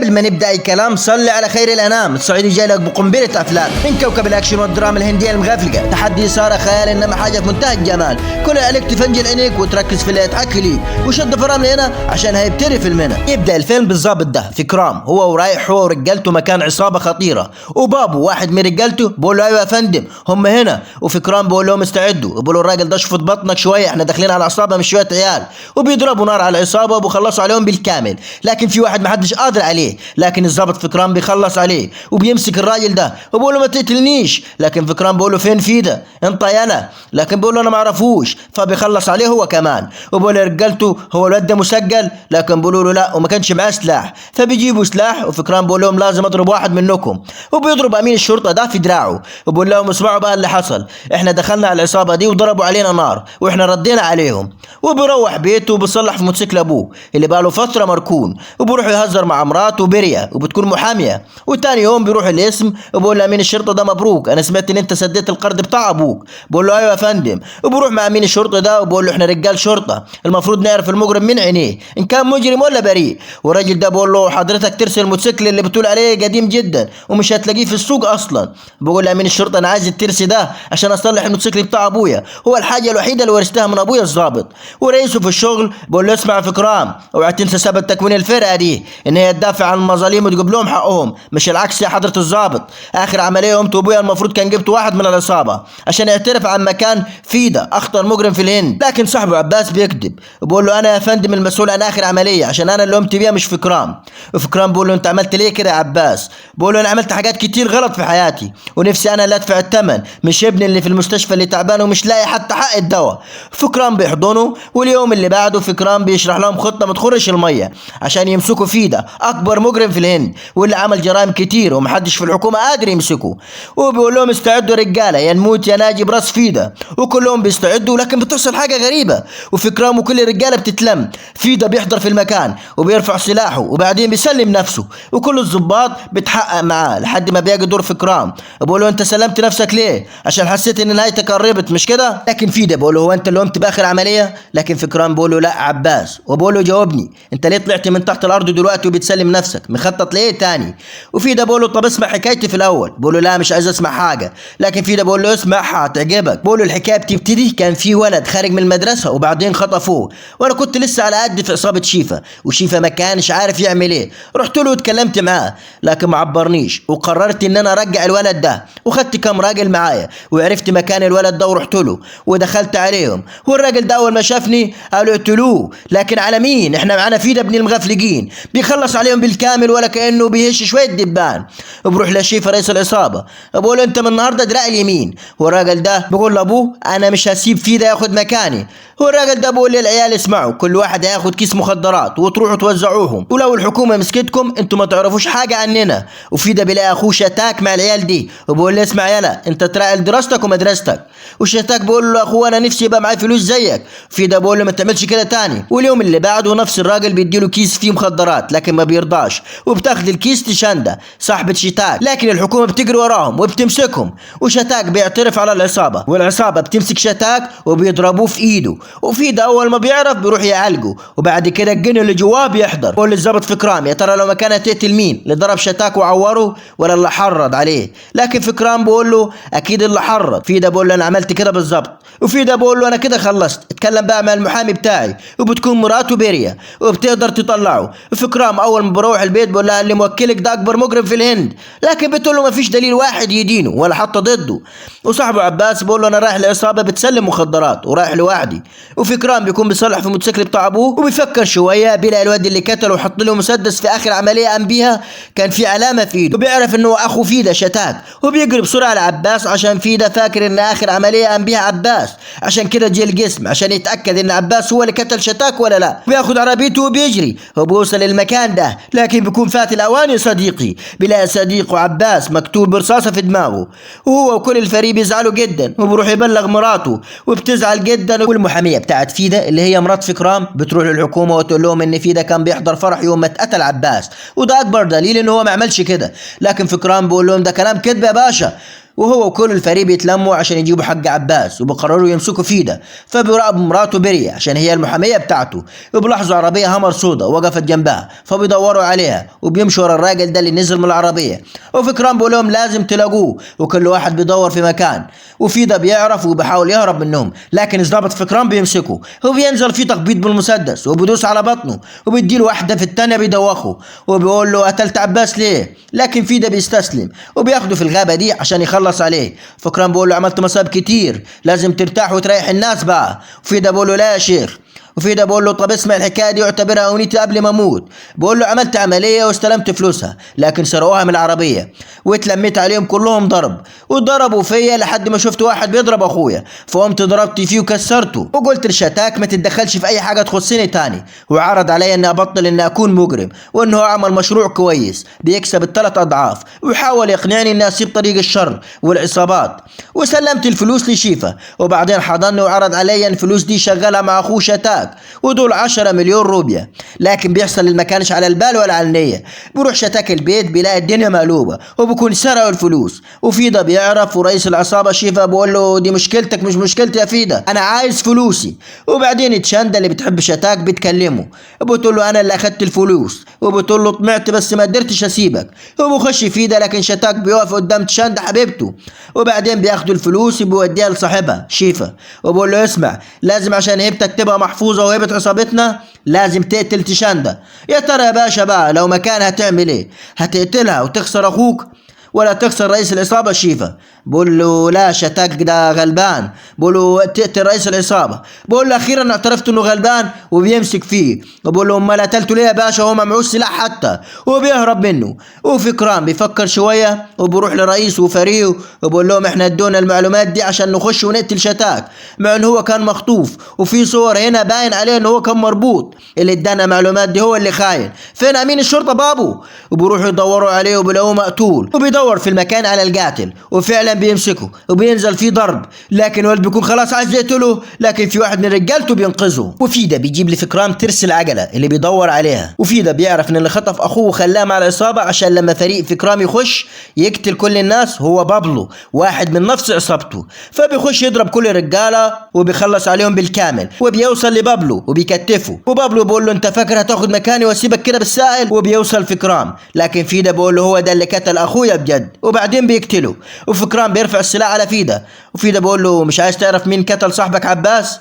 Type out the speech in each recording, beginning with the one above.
قبل ما نبدا اي كلام صلي على خير الانام. الصعيدي جاي لك بقنبله افلام من كوكب الاكشن والدراما الهنديه المغفلقه، تحدي اثاره خيال انما حاجه في منتهى الجمال. كل عليك تفنجل عينيك وتركز في اللي يتحكي ليه وشد فرامل هنا عشان هيبتري فيلمنا. يبدا الفيلم بالظابط ده في كرام، هو ورايح هو ورجالته مكان عصابه خطيره، وبابو واحد من رجالته بقول له ايوه يا فندم هم هنا، وفي كرام بقول لهم استعدوا، بقول له الراجل ده شفط بطنك شويه احنا داخلين على عصابه مش شويه عيال، وبيضربوا نار على العصابه وبخلصوا عليهم بالكامل. لكن في واحد محدش قادر عليه، لكن الضابط فكران بيخلص عليه وبيمسك الراجل ده وبقول له ما تقتلنيش، لكن فكران بقول له فين فيدا انت يانا، لكن بقول له انا ما اعرفوش، فبيخلص عليه هو كمان وبقول لرجالته هو الواد ده مسجل، لكن بيقولوا له لا وما كانش معاه سلاح، فبيجيبوا سلاح وفكران بقول لهم لازم اضرب واحد منكم، وبيضرب امين الشرطه ده في دراعه وبقول لهم اسمعوا بقى اللي حصل، احنا دخلنا على العصابه دي وضربوا علينا نار واحنا ردينا عليهم، وبيروح بيته وبيصلح في موتوسيكل ابوه اللي بقى له فتره مركون، وبيروح يهزر مع مراته بيريا وبتكون محاميه، وتاني يوم بيروح الاسم وبقول لامين الشرطه ده مبروك انا سمعت ان انت سديت القرض بتاع ابوك، بقول له ايوه يا فندم، وبروح مع امين الشرطه ده وبقول له احنا رجال شرطه المفروض نعرف المجرم من عينيه ان كان مجرم ولا بريء، والراجل ده بقول له حضرتك ترسل الموتوسيكل اللي بتقول عليه قديم جدا ومش هتلاقيه في السوق اصلا، بقول لامين الشرطه انا عايز الترسي ده عشان اصلح الموتوسيكل بتاع ابويا، هو الحاجه الوحيده اللي ورثتها من ابويا الضابط، ورئيسه في الشغل بقول له اسمع يا فكرام اوعى تنسى سبب تكوين الفرقه دي ان هي تدافع عن المظالم وتجيب لهم حقهم مش العكس يا حضره الضابط، اخر عمليه قمت ابويا المفروض كان جبت واحد من العصابه عشان يعترف عن مكان فيدا اخطر مجرم في الهند، لكن صاحبه عباس بيكذب وبقول له انا يا فندم المسؤول عن اخر عمليه عشان انا اللي قمت بيها مش فكرام، وفكرام بقول له انت عملت ليه كده يا عباس، بقول له انا عملت حاجات كتير غلط في حياتي ونفسي انا اللي ادفع الثمن مش ابني اللي في المستشفى اللي تعبان ومش لاقي حتى حق الدواء، فكرام بيحضنه، واليوم اللي بعده فكرام بيشرح لهم خطه ما تخرش الميه عشان يمسكوا فيدا اكبر مجرم في الهند واللي عمل جرائم كتير ومحدش في الحكومه قادر يمسكه، وبيقول لهم استعدوا رجاله يا نموت يا ناجي براس فيدا، وكلهم بيستعدوا لكن بتحصل حاجه غريبه وفكرام وكل الرجاله بتتلم، فيدا بيحضر في المكان وبيرفع سلاحه وبعدين بيسلم نفسه وكل الضباط بتحقق معاه لحد ما بيجي دور فكرام، بقول له انت سلمت نفسك ليه عشان حسيت ان نهايتك قربت مش كده، لكن فيدا بقول له هو انت اللي قمت باخر عمليه، لكن فكرام بقول له لا عباس، وبقول له جاوبني انت ليه طلعت من تحت الارض دلوقتي وبتسلم نفسك مخطط ليه تاني، وفيدا بقول له طب اسمع حكايتي في الاول، بقول له لا مش عايز اسمع حاجه، لكن فيدا بقول له اسمعها هتعجبك، بقول له الحكايه بتبتدي كان في ولد خارج من المدرسه وبعدين خطفوه وانا كنت لسه على قد في عصابه شيفا، وشيفا ما كانش عارف يعمل ايه، رحت له واتكلمت معاه لكن ما عبرنيش، وقررت ان انا ارجع الولد ده وخدت كام راجل معايا وعرفت مكان الولد ده ورحت له ودخلت عليهم، والراجل ده اول ما شافني قالوا اقتلوه، لكن على مين احنا معانا فيدا ابن المغفلقين بيخلص عليهم بالكامل ولا كانه بيهش شويه دبان، بروح لشيفا رئيس العصابه بقول له انت من النهارده دراع اليمين، والراجل ده بقول لابوه انا مش هسيب فيدا ياخد مكاني، والراجل ده بقول للعيال اسمعوا كل واحد هياخد كيس مخدرات وتروحوا توزعوهم، ولو الحكومه مسكتكم انتوا ما تعرفوش حاجه عننا، وفيدا بيلاقي اخوه شتاك مع العيال دي وبقول له اسمع يلا انت تراعي دراستك ومدرستك، وشتاك بقول له اخوه انا نفسي يبقى معايا فلوس زيك، فيدا بقول له ما تعملش كده تاني، واليوم اللي بعده نفس الراجل بيديله كيس فيه مخدرات لكن ما بيرضاش، وبتاخد الكيس تشنده صاحبه شتاك، لكن الحكومه بتجري وراهم وبتمسكهم، وشتاك بيعترف على العصابه والعصابه بتمسك شتاك وبيضربوه في ايده، وفيدا اول ما بيعرف بيروح يعالجه، وبعد كده الجن اللي جواه بيحضر بقول للظابط فكرام يا ترى لو ما كانت تقتل مين اللي ضرب شتاك وعوره ولا اللي حرض عليه، لكن فكرام بقول له اكيد اللي حرض، فيدا بقول له انا عملت كده بالظبط، وفيدا بقول له انا كده خلصت اتكلم بقى مع المحامي بتاعي وبتكون مراته بيريا وبتقدر تطلعه، وفكرام اول ما بروح البيت بقول لها اللي موكلك ده اكبر مجرم في الهند، لكن بتقول له ما فيش دليل واحد يدينه ولا حتى ضده، وصاحبه عباس بقول له انا رايح لعصابه بتسلم مخدرات ورايح لوحدي، وفكرام بيكون بيصلح في الموتوسيكل بتاع ابوه وبيفكر شويه بيلاقي الواد اللي قتله وحط له مسدس في اخر عمليه قام بيها كان في علامه في ايده، وبيعرف انه اخو فيدا شتاك وبيجري بسرعه لعباس عشان فيدا فاكر ان اخر عمليه قام بيها عباس، عشان كده جه الجسم عشان يتاكد ان عباس هو اللي قتل شتاك ولا لا، بياخد عربيته وبيجري وبيوصل للمكان ده، لكن بيكون فات الاوان يا صديقي، بيلاقي صديقه عباس مكتوب برصاصه في دماغه، وهو وكل الفريق بيزعلوا جدا وبيروح يبلغ مراته وبتزعل جدا، والمحاميه بتاعت فيدا اللي هي مرات فكرام بتروح للحكومه وتقول لهم ان فيدا كان بيحضر فرح يوم ما اتقتل عباس وده اكبر دليل ان هو ما عملش كده، لكن فكرام بيقول لهم ده كلام كذب يا باشا، وهو وكل الفريق بيتلموا عشان يجيبوا حق عباس، وبقرروا يمسكوا فيدا. فبيراقبوا مراته بريا عشان هي المحامية بتاعته، وبلاحظوا عربية همر سودا وقفت جنبها، فبيدوروا عليها وبيمشوا ورا الراجل ده اللي نزل من العربية. وفكران بيقول لهم لازم تلاقوه، وكل واحد بيدور في مكان. وفيدا بيعرف وبيحاول يهرب منهم، لكن الضابط فكران بيمسكه وبينزل فيه تخبيط بالمسدس وبيدوس على بطنه وبيديله واحدة في التانية بيدوخه، وبيقول له قتلت عباس ليه؟ لكن فيدا بيستسلم وبياخده في الغابة دي عشان يخلص عليه. فكران بيقول له عملت مصايب كتير، لازم ترتاح وتريح الناس بقى. وفيدا بيقول له لا يا شيخ. وفيدا بقول له طب اسمع الحكايه دي واعتبرها اونيتي قبل ما اموت. بقول له عملت عمليه واستلمت فلوسها، لكن سرقوها من العربيه واتلميت عليهم كلهم ضرب، وضربوا فيا لحد ما شفت واحد بيضرب اخويا، فقمت ضربت فيه وكسرته، وقلت لشتاك ما تتدخلش في اي حاجه تخصني تاني. وعرض علي اني ابطل اني اكون مجرم، وانه اعمل مشروع كويس بيكسب الثلاث اضعاف، وحاول يقنعني اني اسيب طريق الشر والعصابات. وسلمت الفلوس لشيفا، وبعدين حضني وعرض علي ان الفلوس دي شغالها مع اخوه شتاك، ودول 10 مليون روبيا. لكن بيحصل اللي ما كانش على البال ولا على النية. بيروح شتاك البيت بيلاقي الدنيا مقلوبة وبكون سرقوا الفلوس، وفيدا بيعرف، ورئيس العصابة شيفا بقول له دي مشكلتك مش مشكلتي يا فيدا، انا عايز فلوسي. وبعدين تشاندا اللي بتحب شتاك بتكلمه، بتقول له انا اللي اخدت الفلوس، وبتقول له طمعت بس ما قدرتش اسيبك. وبخش فيدا لكن شتاك بيقف قدام تشاندا حبيبته، وبعدين بياخدوا الفلوس وبيوديها لصاحبها شيفا، وبقول له اسمع لازم عشان هيبتك تبقى محفوظة وهيبة عصابتنا لازم تقتل تشاندا. يا ترى يا باشا بقى لو مكانها هتعمل ايه؟ هتقتلها وتخسر اخوك ولا تخسر رئيس العصابة شيفا؟ بقول له لا شتاك ده غلبان. بقول له تقتل رئيس العصابة. بقول له اخيرا اعترفت انه غلبان وبيمسك فيه. بقول له امال قتلته ليه يا باشا وهو ما معوش سلاح حتى وبيهرب منه؟ وفكران بيفكر شوية وبروح لرئيسه وفريقه وبقول لهم احنا ادونا المعلومات دي عشان نخش ونقتل شتاك، مع انه هو كان مخطوف وفي صور هنا باين عليه انه هو كان مربوط. اللي ادانا المعلومات دي هو اللي خاين. فين امين الشرطة بابو؟ وبيروحوا يدوروا عليه وبيلاقوه مقتول، وبيدور في المكان على القاتل وفعلا بيمسكه وبينزل فيه ضرب، لكن ولد بيكون خلاص عايز يقتله، لكن في واحد من رجالته بينقذه. وفيدا بيجيب لفكران ترس العجلة اللي بيدور عليها، وفيدا بيعرف ان اللي خطف اخوه وخلاه مع العصابة عشان لما فريق فكران يخش يقتل كل الناس هو بابلو واحد من نفس عصابته. فبيخش يضرب كل الرجالة وبيخلص عليهم بالكامل، وبيوصل لبابلو وبيكتفه، وبابلو بيقول له انت فاكر هتاخد مكاني واسيبك كده بالسائل؟ وبيوصل فكران، لكن فيدا بيقول له هو ده اللي قتل اخويا بجد، وبعدين بيقتله. وفكران بيرفع السلاح على فيدا، وفيدا بيقول له مش عايز تعرف مين قتل صاحبك عباس؟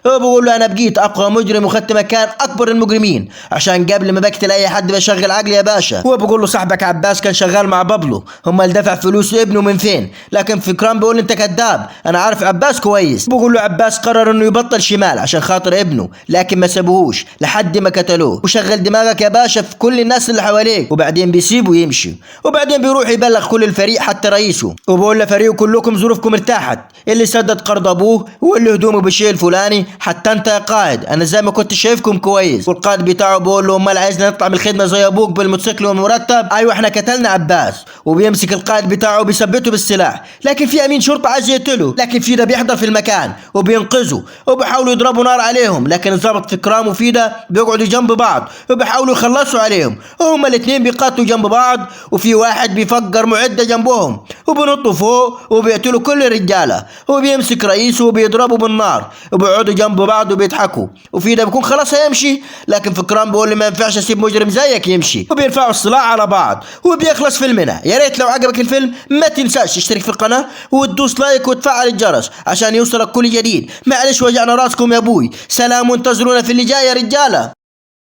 هو بيقول له انا بقيت اقوى مجرم وخدت مكان اكبر المجرمين عشان قبل ما بقتل اي حد بشغل عقلي يا باشا. هو بيقول له صاحبك عباس كان شغال مع بابلو، هم اللي دفع فلوس ابنه من فين؟ لكن فكران بيقول انت كذاب، انا عارف عباس كويس. بيقول له عباس قرر انه يبطل شمال عشان خاطر ابنه، لكن ما سابوهوش لحد ما قتلوه. وشغل دماغك يا باشا في كل الناس اللي حواليك، وبعدين بيسيبه يمشي. وبعدين بيروح يبلغ كل الفريق حتى رئيسه، وبقول لفريقه كلكم ظروفكم ارتاحت، اللي سدد قرض ابوه واللي هدومه بالشيء الفلاني، حتى انت يا قائد انا زي ما كنت شايفكم كويس. والقائد بتاعه بيقول له امال عايزنا نطلع من الخدمه زي ابوك بالموتوسيكل والمرتب؟ ايوه احنا قتلنا عباس. وبيمسك القائد بتاعه وبيثبته بالسلاح، لكن في امين شرطه عايز يقتله، لكن فيدا بيحضر في المكان وبينقذه وبيحاولوا يضربوا نار عليهم، لكن الضابط فكران وفيدا بيقعدوا جنب بعض وبيحاولوا يخلصوا عليهم، وهما الاثنين بيقاتلوا جنب بعض، وفي واحد بيفجر معده جنبهم وبينطوا فوق وبيقتلوا كل الرجاله، وبيمسك رئيسه وبيضربه بالنار، وبيقعدوا جنب بعض وبيضحكوا. وفيدا بيكون خلاص هيمشي، لكن فكران بيقول لي ما ينفعش اسيب مجرم زيك يمشي، وبيرفعوا السلاح على بعض وبيخلص فيلمنا. يا ريت لو عجبك الفيلم ما تنساش تشترك في القناه وتدوس لايك وتفعل الجرس عشان يوصلك كل جديد. معلش وجعنا راسكم يا ابوي، سلام وانتظرونا في اللي جاي يا رجاله.